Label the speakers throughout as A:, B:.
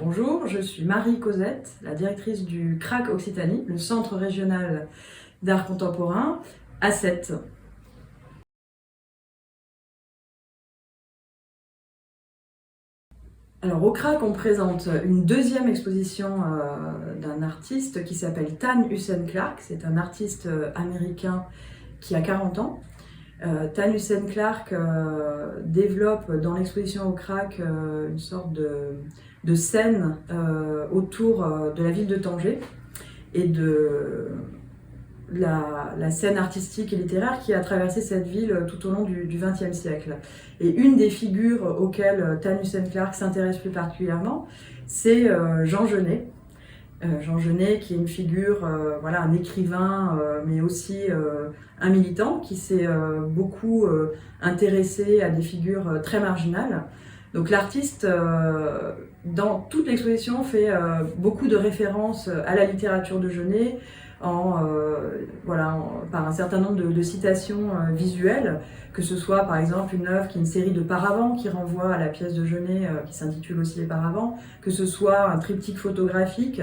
A: Bonjour, je suis Marie Cosette, la directrice du CRAC Occitanie, le Centre régional d'art contemporain, à Sète. Alors au CRAC, on présente une deuxième exposition d'un artiste qui s'appelle Tan Hussein Clark. C'est un artiste américain qui a 40 ans. Tan Hussein Clark développe dans l'exposition au CRAC une sorte de scène autour de la ville de Tanger et de la scène artistique et littéraire qui a traversé cette ville tout au long du XXe siècle. Et une des figures auxquelles Tan Hussein Clark s'intéresse plus particulièrement, c'est Jean Genet. Jean Genet, qui est une figure, voilà, un écrivain, mais aussi un militant qui s'est beaucoup intéressé à des figures très marginales. Donc l'artiste, dans toute l'exposition, fait beaucoup de références à la littérature de Genet, par un certain nombre de citations visuelles, que ce soit par exemple une œuvre qui est une série de paravents qui renvoie à la pièce de Genet qui s'intitule aussi Les Paravents, que ce soit un triptyque photographique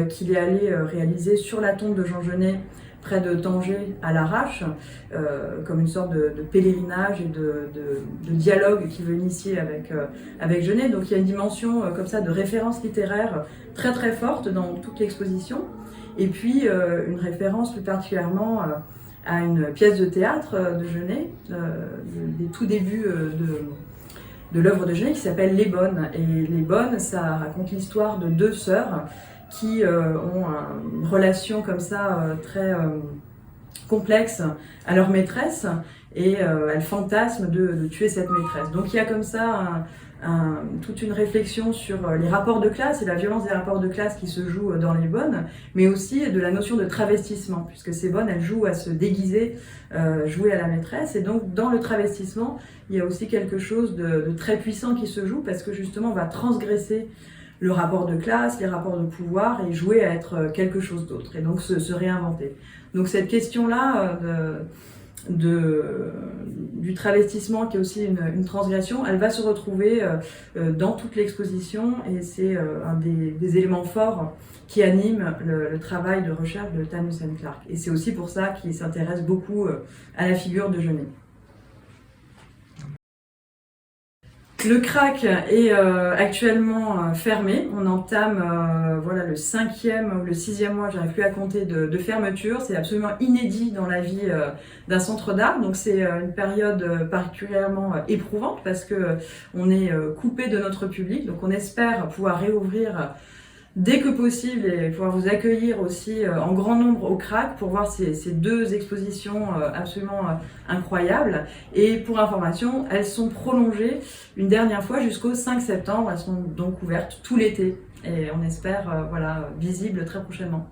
A: qu'il est allé réaliser sur la tombe de Jean Genet près de Tanger à l'arrache, comme une sorte de pèlerinage et de dialogue qu'il veut initier avec Genet. Donc il y a une dimension comme ça de référence littéraire très très forte dans toute l'exposition. Et puis une référence plus particulièrement à une pièce de théâtre de Genet, des tout débuts de l'œuvre de Genet, qui s'appelle Les Bonnes. Et Les Bonnes, ça raconte l'histoire de deux sœurs qui ont une relation comme ça très complexe à leur maîtresse, et elles fantasment de tuer cette maîtresse. Donc il y a comme ça toute une réflexion sur les rapports de classe et la violence des rapports de classe qui se jouent dans Les Bonnes, mais aussi de la notion de travestissement, puisque ces bonnes, elles jouent à se déguiser, jouer à la maîtresse. Et donc dans le travestissement, il y a aussi quelque chose de très puissant qui se joue, parce que justement on va transgresser le rapport de classe, les rapports de pouvoir, et jouer à être quelque chose d'autre, et donc se réinventer. Donc cette question-là du travestissement, qui est aussi une transgression, elle va se retrouver dans toute l'exposition, et c'est un des éléments forts qui anime le travail de recherche de Tan Hussein Clark. Et c'est aussi pour ça qu'il s'intéresse beaucoup à la figure de Genet. Le CRAC est actuellement fermé. On entame voilà, le 5e ou le 6e mois, j'arrive plus à compter, de fermeture. C'est absolument inédit dans la vie d'un centre d'art. Donc c'est une période particulièrement éprouvante, parce que on est coupé de notre public. Donc on espère pouvoir réouvrir dès que possible et pouvoir vous accueillir aussi en grand nombre au CRAC pour voir ces deux expositions absolument incroyables. Et pour information, elles sont prolongées une dernière fois jusqu'au 5 septembre. Elles sont donc ouvertes tout l'été, et on espère visibles très prochainement.